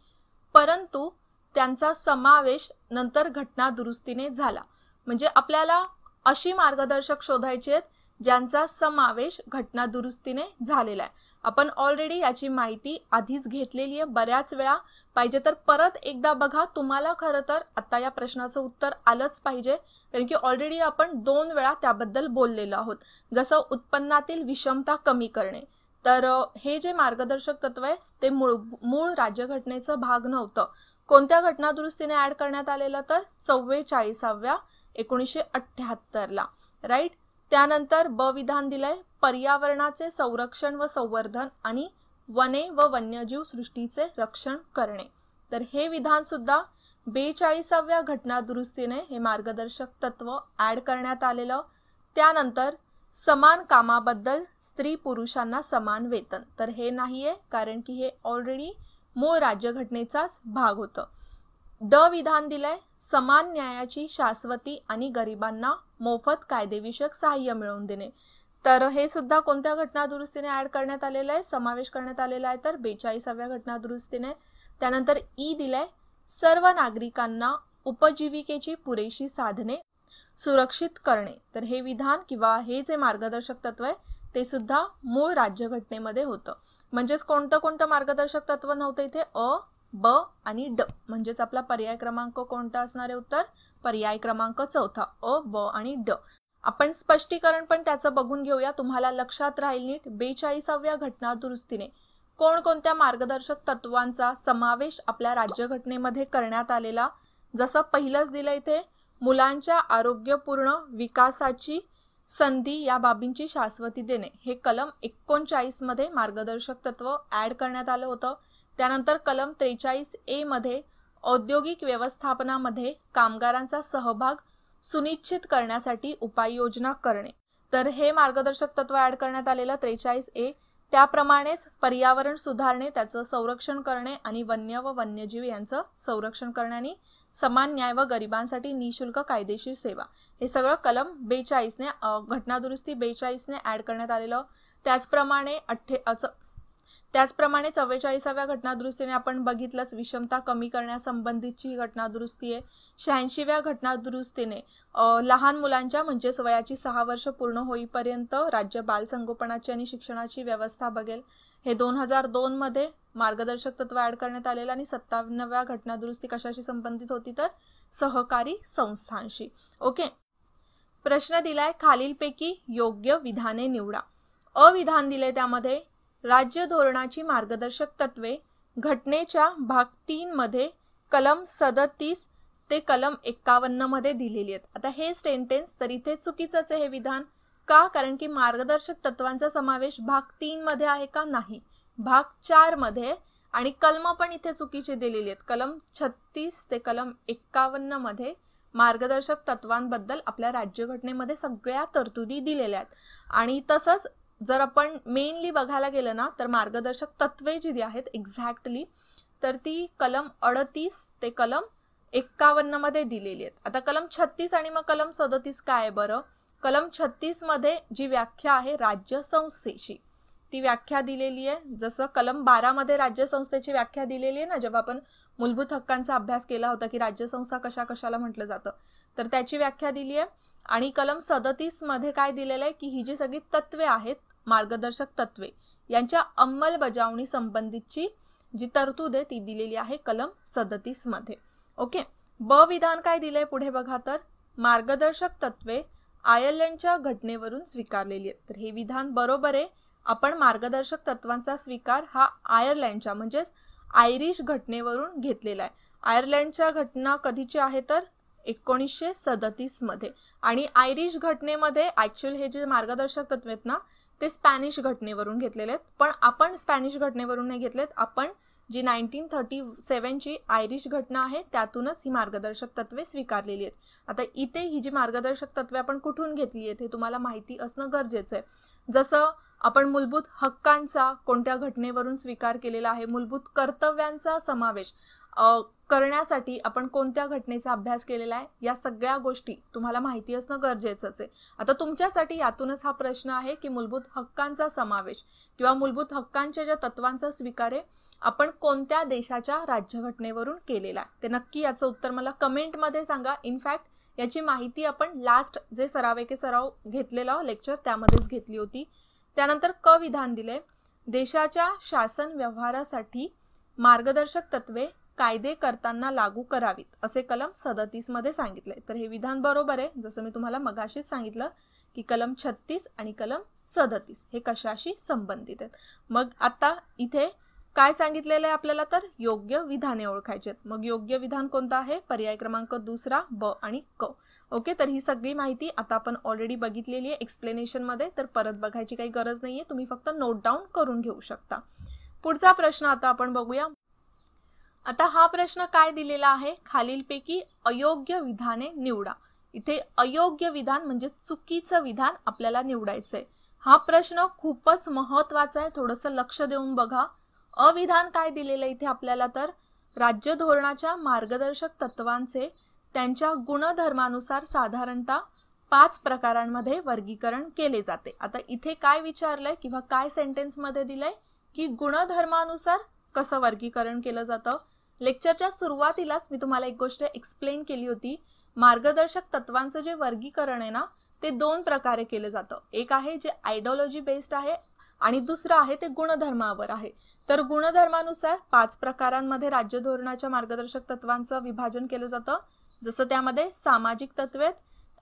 परंतु त्यांचा समावेश नंतर घटना दुरुस्तीने झाला? म्हणजे आपल्याला अशी मार्गदर्शक शोधायची आहेत ज्यांचा समावेश घटना दुरुस्तीने झालेला आहे. आपण ऑलरेडी याची माहिती आधीच घेतलेली आहे बऱ्याच वेळा. पाहिजे तर परत एकदा बघा, तुम्हाला खरं तर आता या प्रश्नाचं उत्तर आलंच पाहिजे, कारण की ऑलरेडी आपण 2 वेळा त्याबद्दल बोललेलो आहोत. जसं उत्पन्नातील विषमता कमी करणे, तर हे जे मार्गदर्शक तत्व आहे ते मूळ राज्यघटनेचा भाग नव्हतं. कोणत्या घटना दुरुस्तीने ऍड करण्यात आलेलं तर 44व्या 1978 ला, राईट. त्यानंतर ब विधान दिलंय पर्यावरणाचे संरक्षण व संवर्धन आणि वने व वन्यजीव सृष्टीचे रक्षण करणे, तर हे विधान सुद्धा 42व्या घटना दुरुस्तीने हे मार्गदर्शक तत्व ऍड करण्यात आलेलं. त्यानंतर समान कामाबद्दल स्त्री पुरुषांना समान वेतन, तर हे नाहीये, कारण की हे ऑलरेडी मूळ राज्यघटनेचाच भाग होतं. ड विधान दिलंय, समान न्यायाची शाश्वती आणि गरिबांना मोफत कायदेविषयक सहाय्य मिळवून देणे, तर हे सुद्धा कोणत्या घटनादुरुस्तीने ऍड करण्यात आलेलं आहे, समावेश करण्यात आलेला आहे, तर 42व्या घटनादुरुस्तीने. त्यानंतर ई दिलंय, सर्व नागरिकांना उपजीविकेची पुरेशी साधने सुरक्षित करणे, तर हे विधान किंवा हे जे मार्गदर्शक तत्व आहे ते सुद्धा मूळ राज्यघटनेमध्ये होतं. म्हणजेच कोणतं मार्गदर्शक तत्व नव्हतं इथे, अ, ब आणि ड, म्हणजेच आपला पर्याय क्रमांक कोणता असणार आहे उत्तर, पर्याय क्रमांक चौथा, अ, ब आणि ड. आपण स्पष्टीकरण पण त्याचं बघून घेऊया, तुम्हाला लक्षात राहील नीट. 42व्या घटनादुरुस्तीने कोणकोणत्या मार्गदर्शक तत्वांचा समावेश आपल्या राज्यघटनेमध्ये करण्यात आलेला. जसं पहिलंच दिलं इथे, मुलांच्या आरोग्यपूर्ण विकासाची संधी या बाबींची शाश्वती देणे, हे कलम 39 मध्ये मार्गदर्शक तत्व ऍड करण्यात आलं होतं. त्यानंतर कलम 43A मध्ये औद्योगिक व्यवस्थापनामध्ये कामगारांचा सहभाग सुनिश्चित करण्यासाठी उपाययोजना करणे, तर हे मार्गदर्शक तत्व ऍड करण्यात आलेलं 43A. त्याप्रमाणेच पर्यावरण सुधारणे, त्याचं संरक्षण करणे आणि वन्य व वन्यजीव यांचं संरक्षण करण्याने समान न्याय व गरिबांसाठी निशुल्क कायदेशीर सेवा, हे सगळं कलम 42ने घटनादुरुस्ती 42ने ऍड करण्यात आलेलं. त्याचप्रमाणे 44व्या घटनादुरुस्तीने आपण बघितलंच, विषमता कमी करण्यासंबंधीची घटनादुरुस्ती आहे. 86व्या घटनादुरुस्तीने लहान मुलांच्या म्हणजेच वयाची 6 वर्ष पूर्ण होईपर्यंत राज्य बाल संगोपनाची आणि शिक्षणाची व्यवस्था बघेल, हे 2002 मध्ये मार्गदर्शक तत्व ऍड करण्यात आलेलं. आणि 57व्या घटनादुरुस्ती कशाशी संबंधित होती, तर सहकारी संस्थांशी. ओके, प्रश्न दिलाय, खालीलपैकी योग्य विधाने निवडा. अविधान दिले, त्यामध्ये राज्य धोरणाची मार्गदर्शक तत्वे घटनेच्या भाग 3 मध्ये कलम 37 ते कलम 51 मध्ये दिलेली आहेत. आता हे सेंटेन्स तर इथे चुकीचंच आहे हे विधान. का? कारण की मार्गदर्शक तत्वांचा समावेश भाग 3 मध्ये आहे का? नाही, भाग 4 मध्ये. आणि कलम पण इथे चुकीचे दिलेली आहेत. कलम 36 ते कलम 51 मध्ये मार्गदर्शक तत्वांबद्दल आपल्या राज्यघटनेमध्ये सगळ्या तरतुदी दिलेल्या आहेत. आणि तसंच जर आपण मेनली बघायला गेलं ना, तर मार्गदर्शक तत्वे जी आहेत एक्झॅक्टली, तर ती कलम 38 ते कलम 51 मध्ये दिलेली आहेत. आता कलम 36 आणि मग कलम 37 काय आहे बरं? कलम 36 मध्ये जी व्याख्या आहे राज्य संस्थेची, ती व्याख्या दिलेली आहे. जसं कलम 12 मध्ये राज्य संस्थेची व्याख्या दिलेली आहे ना, जेव्हा आपण मूलभूत हक्कांचा अभ्यास केला होता की राज्य संस्था कशाला म्हटलं जातं, तर त्याची व्याख्या दिली आहे. आणि कलम 37 मध्ये काय दिलेलं आहे की ही जी सगळी तत्वे आहेत, मार्गदर्शक तत्वे, यांच्या अंमलबजावणी संबंधीची जी तरतूद आहे ती दिलेली आहे कलम 37 मध्ये. ओके, ब विधान काय दिलंय पुढे बघा, तर मार्गदर्शक तत्वे आयर्लंडच्या घटनेवरून स्वीकारलेली आहेत. तर हे विधान बरोबर आहे. आपण मार्गदर्शक तत्वांचा स्वीकार हा आयर्लंडच्या म्हणजेच आयरिश घटनेवरून घेतलेला आहे. आयर्लंडच्या घटना कधीची आहे, तर 1937 मध्ये. आणि आयरिश घटनेमध्ये ऍक्च्युअली हे जे मार्गदर्शक तत्व आहेत ना, ते स्पॅनिश घटनेवरून घेतलेले आहेत. पण आपण स्पॅनिश घटनेवरून नाही घेतलेत, आपण जी 1937 ची आयरिश घटना आहे त्यातूनच ही मार्गदर्शक तत्वे स्वीकारलेली आहेत. आता इथे ही जी मार्गदर्शक तत्वे आपण कुठून घेतली आहेत हे तुम्हाला माहिती असणं गरजेचं आहे. जसं आपण मूलभूत हक्कांचा कोणत्या घटनेवरून स्वीकार केलेला आहे, मूलभूत कर्तव्यांचा समावेश करण्यासाठी आपण कोणत्या घटनेचा अभ्यास केलेला आहे, या सगळ्या गोष्टी तुम्हाला माहिती असणं गरजेचंच आहे. आता तुमच्यासाठी यातूनच हा प्रश्न आहे की मूलभूत हक्कांचा समावेश किंवा मूलभूत हक्कांच्या ज्या तत्वांचा स्वीकार आहे आपण कोणत्या देशाच्या राज्यघटनेवरून केलेला आहे, ते नक्की याचं उत्तर मला कमेंटमध्ये सांगा. इनफॅक्ट याची माहिती आपण लास्ट जे सराव घेतलेला लेक्चर त्यामध्येच घेतली होती. त्यानंतर क विधान दिले, देशाच्या शासन व्यवहारासाठी मार्गदर्शक तत्वे कायदे करताना लागू करावीत, असे कलम 37 मध्ये सांगितले. तर हे विधान बरोबर आहे. जसं मी तुम्हाला मगाशीच सांगितलं की कलम 36 आणि कलम 37 हे कशाशी संबंधित आहेत. मग आता इथे काय सांगितलेलं आहे आपल्याला, तर योग्य विधाने ओळखायची आहेत. मग योग्य विधान कोणतं आहे? पर्याय क्रमांक दुसरा, ब आणि क. ओके, तर ही सगळी माहिती आता आपण ऑलरेडी बघितलेली आहे एक्सप्लेनेशन मध्ये, तर परत बघायची काही गरज नाहीये, तुम्ही फक्त नोट डाऊन करून घेऊ शकता. पुढचा प्रश्न आता आपण बघूया. आता हा प्रश्न काय दिलेला आहे, खालीलपैकी अयोग्य विधाने निवडा. इथे अयोग्य विधान म्हणजे चुकीचं विधान आपल्याला निवडायचंय। हा प्रश्न खूपच महत्वाचा आहे, थोडंसं लक्ष देऊन बघा। अविधान काय दिलेलं इथे आपल्याला, तर राज्य धोरणाच्या मार्गदर्शक तत्वांचे त्यांच्या गुणधर्मानुसार साधारणतः 5 प्रकारांमध्ये वर्गीकरण केले जाते। आता इथे काय विचारलंय किंवा काय सेंटेन्स मध्ये दिलंय की गुणधर्मानुसार कसं वर्गीकरण केलं जातं। लेक्चरच्या सुरुवातीलाच मी तुम्हाला एक गोष्ट एक्सप्लेन केली होती, मार्गदर्शक तत्वांचं जे वर्गीकरण आहे ना ते 2 प्रकारे केलं जातं। एक आहे जे आयडियोलॉजी बेस्ड आहे आणि दुसरं आहे ते गुणधर्मावर आहे। तर गुणधर्मानुसार 5 प्रकारांमध्ये राज्य धोरणाच्या मार्गदर्शक तत्वांचं विभाजन केलं जातं। जसं त्यामध्ये सामाजिक तत्वे,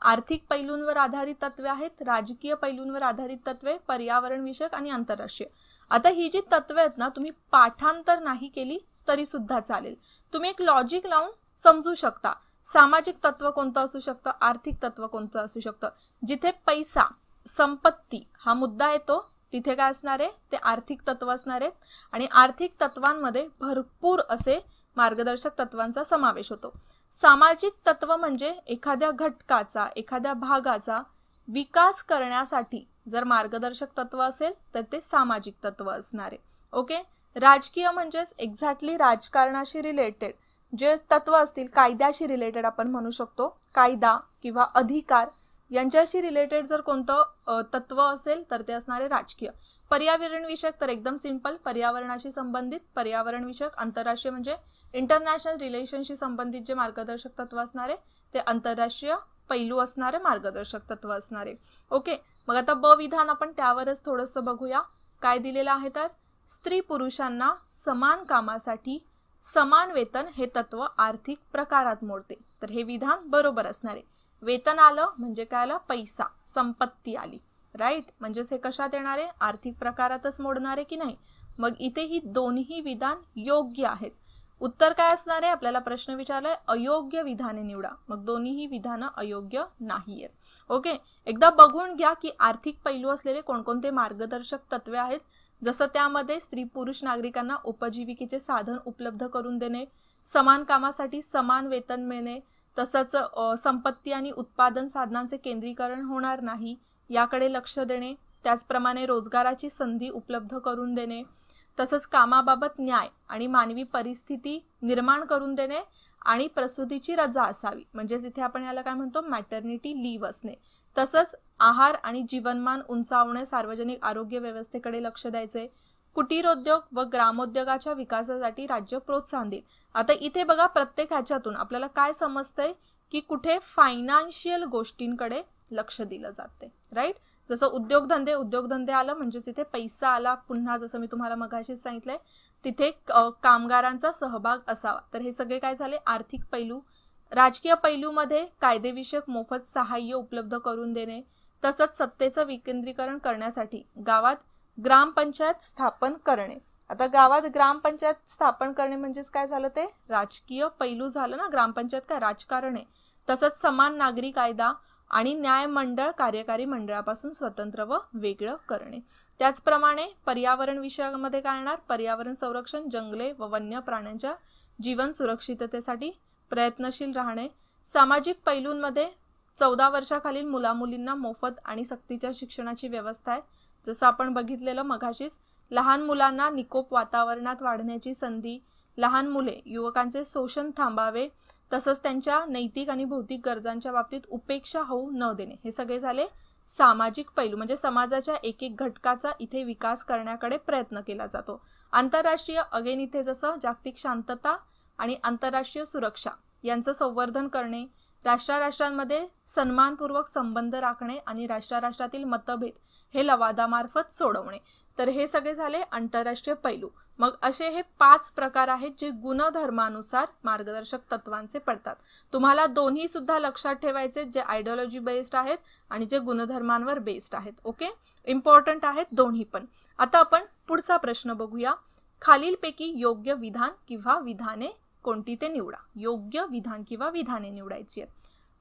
आर्थिक पैलूंवर आधारित तत्वे आहेत, राजकीय पैलूंवर आधारित तत्वे, पर्यावरण विषयक आणि आंतरराष्ट्रीय। आता ही जी तत्वे आहेत ना तुम्ही पाठांतर नाही केली तरी सुद्धा चालेल, तुम्ही एक लॉजिक लावून समजू शकता। सामाजिक तत्व कोणतं असू शकतं, आर्थिक तत्व कोणतं असू शकतं। जिथे पैसा, संपत्ती हा मुद्दा येतो तिथे काय असणार आहे, ते आर्थिक तत्व असणार आहेत आणि आर्थिक तत्वांमध्ये भरपूर असे मार्गदर्शक तत्वांचा समावेश होतो। सामाजिक तत्व म्हणजे एखाद्या घटकाचा, एखाद्या भागाचा विकास करण्यासाठी जर मार्गदर्शक तत्व असेल तर ते सामाजिक तत्व असणार आहे। ओके, राजकीय म्हणजेच एक्झॅक्टली राजकारणाशी रिलेटेड जे तत्व असतील, कायद्याशी रिलेटेड आपण म्हणू शकतो, कायदा किंवा अधिकार यांच्याशी रिलेटेड जर कोणतं तत्व असेल तर ते असणारे राजकीय। पर्यावरण विषयक तर एकदम सिंपल, पर्यावरणाशी संबंधित पर्यावरण विषयक। आंतरराष्ट्रीय म्हणजे इंटरनॅशनल रिलेशनशी संबंधित जे मार्गदर्शक तत्व असणारे ते आंतरराष्ट्रीय पैलू असणारे मार्गदर्शक तत्व असणारे। ओके, मग आता ब विधान आपण त्यावरच थोडंसं बघूया काय दिलेलं आहे। तर स्त्री पुरुषांना समान कामासाठी समान वेतन हे तत्व आर्थिक प्रकारात मोडते। तर हे विधान बरोबर असणार आहे। वेतन आलं म्हणजे काय आलं, पैसा, संपत्ती आली, राईट, म्हणजेच हे कशात येणार आहे, आर्थिक प्रकारातच मोडणार आहे की नाही। मग इथे ही दोन्ही विधान योग्य आहेत। उत्तर काय असणार आहे, आपल्याला प्रश्न विचारलाय अयोग्य विधाने निवडा, मग दोन्हीही विधानं अयोग्य नाहीयेत। ओके, एकदा बघून घ्या की आर्थिक पैलू असलेले कोणकोणते मार्गदर्शक तत्वे आहेत। जसं त्यामध्ये स्त्री पुरुष नागरिकांना उपजीविकेचे साधन उपलब्ध करून देणे, समान कामासाठी समान वेतन मिळणे, तसंच संपत्ती आणि उत्पादन साधनांचे केंद्रीकरण होणार नाही याकडे लक्ष देणे, त्याचप्रमाणे रोजगाराची संधी उपलब्ध करून देणे, तसंच कामाबाबत न्याय आणि मानवी परिस्थिती निर्माण करून देणे आणि प्रसूतीची रजा असावी, म्हणजेच इथे आपण याला काय म्हणतो, मॅटर्निटी लीव्ह असणे, तसंच आहार आणि जीवनमान उंचावणे, सार्वजनिक आरोग्य व्यवस्थेकडे लक्ष द्यायचे, कुटीरोद्योग व ग्रामोद्योगाच्या विकासासाठी राज्य प्रोत्साहन देईल। आता इथे बघा प्रत्येक ह्याच्यातून आपल्याला काय समजतंय की कुठे फायनान्शियल गोष्टींकडे लक्ष दिलं जाते, राईट। जसं उद्योगधंदे आलं म्हणजेच इथे पैसा आला, पुन्हा जसं मी तुम्हाला मगाशीच सांगितलंय तिथे कामगारांचा सहभाग असावा। तर हे सगळे काय झाले, आर्थिक पैलू। राजकीय पैलूमध्ये कायदेविषयक मोफत सहाय्य उपलब्ध करून देणे, तसंच सत्तेचं विकेंद्रीकरण करण्यासाठी गावात ग्रामपंचायत स्थापन करणे। आता गावात ग्रामपंचायत स्थापन करणे म्हणजेच काय झालं, ते राजकीय पैलू झालं ना, ग्रामपंचायत काय राजकारण आहे। तसंच समान नागरी कायदा आणि न्याय मंडळ कार्यकारी मंडळापासून स्वतंत्र व वेगळं करणे। त्याचप्रमाणे पर्यावरण विषयामध्ये काय येणार, पर्यावरण संरक्षण, जंगले व वन्य प्राण्यांच्या जीवन सुरक्षिततेसाठी प्रयत्नशील राहणे। सामाजिक पैलूंमध्ये 14 वर्षाखालील मुलामुलींना मोफत आणि सक्तीच्या शिक्षणाची व्यवस्था आहे। जसं आपण बघितलेलं मगाशीच, लहान मुलांना निकोप वातावरणात वाढण्याची संधी, लहान मुले युवकांचे शोषण थांबावे, तसंच त्यांच्या नैतिक आणि भौतिक गरजांच्या बाबतीत उपेक्षा होऊ न देणे। हे सगळे झाले सामाजिक पैलू, म्हणजे समाजाच्या एक एक घटकाचा इथे विकास करण्याकडे प्रयत्न केला जातो। आंतरराष्ट्रीय अगेन इथे जसं जागतिक शांतता आणि आंतरराष्ट्रीय सुरक्षा यांचं संवर्धन करणे, राष्ट्रांमध्ये सन्मानपूर्वक संबंध राखणे आणि राष्ट्रातील मतभेद हे लवादामार्फत सोडवणे। तर हे सगळे झाले आंतरराष्ट्रीय पैलू। मग असे हे 5 प्रकार आहेत जे गुणधर्मानुसार मार्गदर्शक तत्वांचे पडतात। तुम्हाला दोन्ही सुद्धा लक्षात ठेवायचे, जे आयडियोलॉजी बेस्ड आहेत आणि जे गुणधर्मांवर बेस्ड आहेत। ओके, इम्पॉर्टंट आहेत दोन्ही पण। आता आपण पुढचा प्रश्न बघूया, खालीलपैकी योग्य विधान किंवा विधाने कोणती ते निवडा। योग्य विधान किंवा विधाने निवडायची आहेत।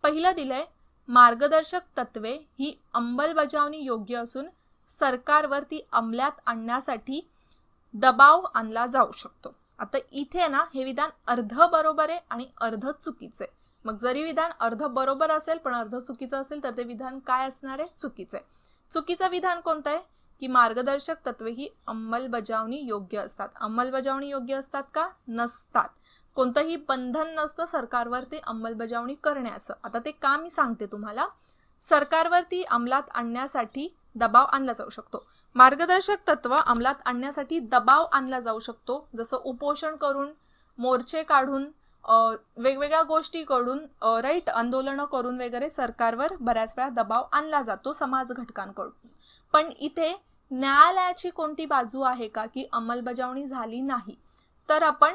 पहिलं दिलंय, मार्गदर्शक तत्वे ही अंमलबजावणी योग्य असून सरकारवर ती अंमलात आणण्यासाठी दबाव आणला जाऊ शकतो। आता इथे ना हे विधान अर्ध बरोबर आहे आणि अर्ध चुकीचं आहे, मग जरी विधान अर्ध बरोबर असेल पण अर्ध चुकीचं असेल तर ते विधान काय असणार आहे? चुकीचं आहे. चुकीचं विधान कोणतं आहे की मार्गदर्शक तत्वे ही अंमलबजावणी योग्य असतात. अंमलबजावणी योग्य असतात का? नसतात. कोणतंही बंधन नसतं सरकारवरती अंमलबजावणी करण्याचं. आता ते का मी सांगते तुम्हाला. सरकारवरती अंमलात आणण्यासाठी दबाव आणला जाऊ शकतो. मार्गदर्शक तत्व अंमलात आणण्यासाठी दबाव आणला जाऊ शकतो, जसं उपोषण करून, मोर्चे काढून, वेगवेगळ्या गोष्टी करून, राईट, आंदोलनं करून वगैरे सरकारवर बऱ्याच वेळा दबाव आणला जातो समाज घटकांकडून. पण इथे न्यायालयाची कोणती बाजू आहे का की अंमलबजावणी झाली नाही तर आपण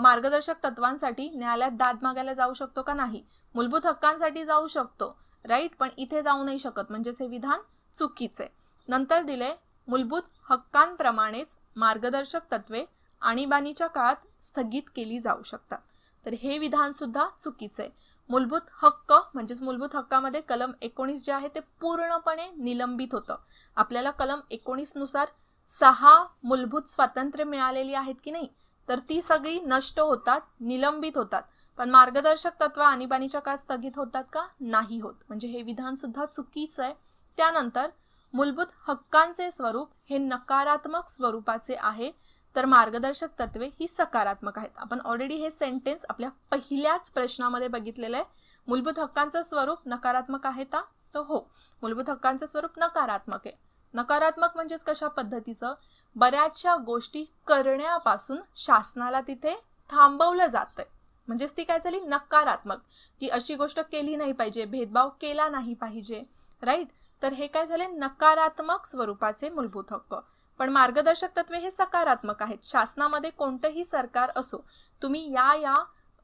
मार्गदर्शक तत्वांसाठी न्यायालयात दाद मागायला जाऊ शकतो का? नाही. मूलभूत हक्कांसाठी जाऊ शकतो, राईट, पण इथे जाऊ नाही शकत, म्हणजेच हे विधान चुकीचे. नंतर दिले मूलभूत हक्कांप्रमाणेच मार्गदर्शक तत्वे आणीबाणीच्या काळात स्थगित केली जाऊ शकतात. तर हे विधान सुद्धा चुकीचे. मूलभूत हक्क म्हणजेच मूलभूत हक्कामध्ये कलम 19 जे आहे ते पूर्णपणे निलंबित होतं. आपल्याला कलम 19 नुसार 6 मूलभूत स्वातंत्र्य मिळालेली आहेत की नाही, तर ती सगळी नष्ट होतात, निलंबित होतात. पण मार्गदर्शक तत्व आणीबाणीच्या काळात स्थगित होतात का? नाही होत. म्हणजे हे विधान सुद्धा चुकीचं आहे. त्यानंतर मूलभूत हक्कांचे स्वरूप हे नकारात्मक स्वरूपाचे आहे तर मार्गदर्शक तत्वे ही सकारात्मक आहेत. आपण ऑलरेडी हे सेंटेन्स आपल्या पहिल्याच प्रश्नामध्ये बघितलेलं आहे. मूलभूत हक्कांचं स्वरूप नकारात्मक आहे का? तर हो, मूलभूत हक्कांचं स्वरूप नकारात्मक आहे. नकारात्मक म्हणजेच कशा पद्धतीचं? बऱ्याचशा गोष्टी करण्यापासून शासनाला तिथे थांबवलं जातंय, म्हणजेच ती काय झाली? नकारात्मक, की अशी गोष्ट केली नाही पाहिजे, भेदभाव केला नाही पाहिजे, राईट. तर हे काय झाले? नकारात्मक स्वरूपाचे मूलभूत हक्क. पण मार्गदर्शक तत्वे हे सकारात्मक आहेत. शासनामध्ये कोणतंही सरकार असो, तुम्ही या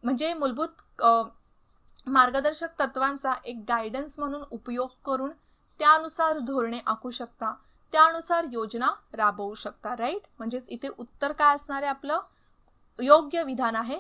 म्हणजे मूलभूत मार्गदर्शक तत्वांचा एक गायडन्स म्हणून उपयोग करून त्यानुसार धोरणे आखू शकता, त्यानुसार योजना राबवू शकता, राईट. म्हणजेच इथे उत्तर काय असणार आहे? आपलं योग्य विधान आहे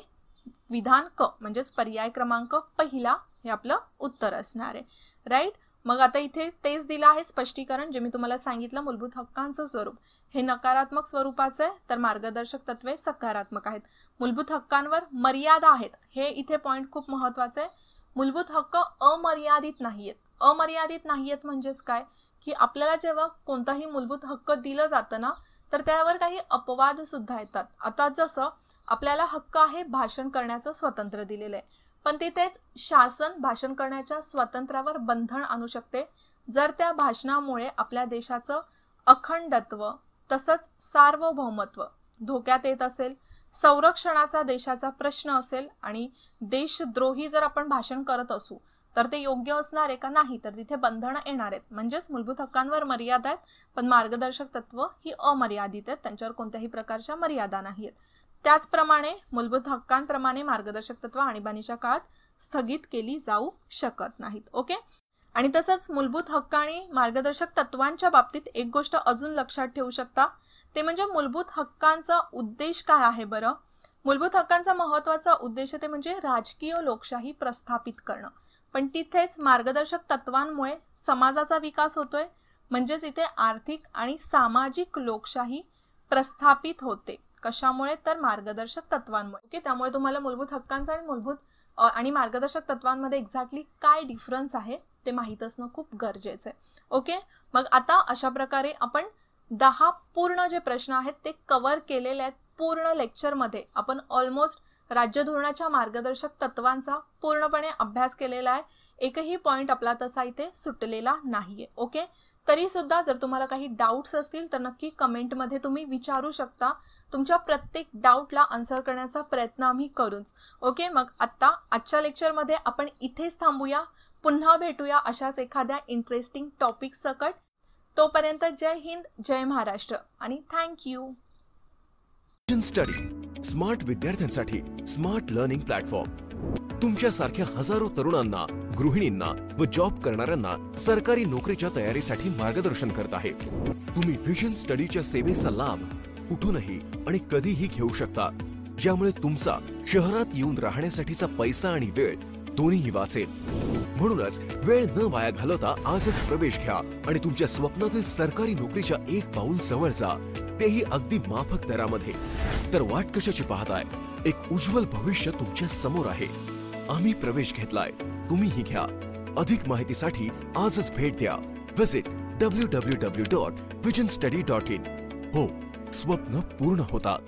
विधान क, म्हणजेच पर्याय क्रमांक पहिला हे आपलं उत्तर असणार आहे, राईट. मग आता इथे तेच दिलं आहे स्पष्टीकरण जे मी तुम्हाला सांगितलं. मूलभूत हक्कांचं स्वरूप हे नकारात्मक स्वरूपाचं आहे तर मार्गदर्शक तत्वे सकारात्मक आहेत. मूलभूत हक्कांवर मर्यादा आहेत, हे इथे पॉइंट खूप महत्वाचं आहे. मूलभूत हक्क अमर्यादित नाहीयेत. अमर्यादित नाहीयेत म्हणजेच काय? की आपल्याला जेव्हा कोणताही मूलभूत हक्क दिलं जातं ना तर त्यावर काही अपवाद सुद्धा येतात. आता जसं आपल्याला हक्क आहे भाषण करण्याचं स्वातंत्र्य दिलेलं आहे, पण तिथेच शासन भाषण करण्याच्या स्वातंत्र्यावर बंधन आणू शकते जर त्या भाषणामुळे आपल्या देशाचं अखंडत्व तसंच सार्वभौमत्व धोक्यात येत असेल, संरक्षणाचा देशाचा प्रश्न असेल आणि देशद्रोही जर आपण भाषण करत असू तर ते योग्य असणार आहे का? नाही. तर तिथे बंधनं येणार आहेत. म्हणजेच मूलभूत हक्कांवर मर्यादा आहेत पण मार्गदर्शक तत्व ही अमर्यादित आहेत, त्यांच्यावर कोणत्याही प्रकारच्या मर्यादा नाहीत. त्याचप्रमाणे मूलभूत हक्कांप्रमाणे मार्गदर्शक तत्व आणीबाणीच्या काळात स्थगित केली जाऊ शकत नाहीत. ओके. आणि तसंच मूलभूत हक्क आणि मार्गदर्शक तत्वांच्या बाबतीत एक गोष्ट अजून लक्षात ठेवू शकता, ते म्हणजे मूलभूत हक्कांचा उद्देश काय आहे बरं? मूलभूत हक्कांचा महत्त्वाचा उद्देश ते म्हणजे राजकीय लोकशाही प्रस्थापित करणं. पण तिथेच मार्गदर्शक तत्वांमुळे समाजाचा विकास होतोय, म्हणजेच इथे आर्थिक आणि सामाजिक लोकशाही प्रस्थापित होते. कशामुळे? तर मार्गदर्शक तत्वांमुळे. ओके. त्यामुळे तुम्हाला मूलभूत हक्कांचा आणि मार्गदर्शक तत्वांमध्ये एक्झॅक्टली काय डिफरन्स आहे ते माहीत असणं खूप गरजेचं आहे. ओके. मग आता अशा प्रकारे आपण 10 पूर्ण जे प्रश्न आहेत ते कव्हर केलेले आहेत. पूर्ण लेक्चरमध्ये आपण ऑलमोस्ट राज्य धोरणाच्या मार्गदर्शक तत्वांचा पूर्णपणे अभ्यास केलेला आहे. एकही पॉइंट आपला तसा इथे सुटलेला नाहीये. ओके. तरी सुद्धा जर तुम्हाला काही डाऊट्स असतील तर नक्की कमेंटमध्ये तुम्ही विचारू शकता. तुमच्या प्रत्येक डाऊटला आन्सर करण्याचा प्रयत्न आम्ही करूच. ओके. मग आता आजच्या लेक्चरमध्ये आपण इथेच थांबूया. पुन्हा भेटूया अशाच एखाद्या इंटरेस्टिंग टॉपिक सकट. तोपर्यंत जय हिंद, जय महाराष्ट्र आणि थँक्यू. स्टडी स्मार्ट विद्यार्थ्यांसाठी स्मार्ट लर्निंग प्लॅटफॉर्म तुमच्यासारख्या हजारो तरुणांना, गृहिणींना व जॉब करणाऱ्यांना सरकारी नोकरीच्या तयारीसाठी मार्गदर्शन करत आहे. तुम्ही व्हिजन स्टडीच्या सेवेचा लाभ कुठूनही आणि कधीही घेऊ शकता, ज्यामुळे तुमचा शहरात येऊन राहण्यासाठीचा पैसा आणि वेळ दोन्हीही वाचेल. म्हणूनच वेळ न वाया घालवता आजच प्रवेश घ्या आणि तुमच्या स्वप्नातील सरकारी नोकरीच्या एक पाऊल जवळ जा, तेही अगदी माफक दरामध्ये. तर वाट कशाची पाहताय? एक उज्ज्वल भविष्य तुमच्या समोर आहे. आम्ही प्रवेश घेतलाय, तुम्हीही घ्या. अधिक माहितीसाठी आजच भेट द्या. Visit www.visionstudy.in. हो, स्वप्न पूर्ण होतात.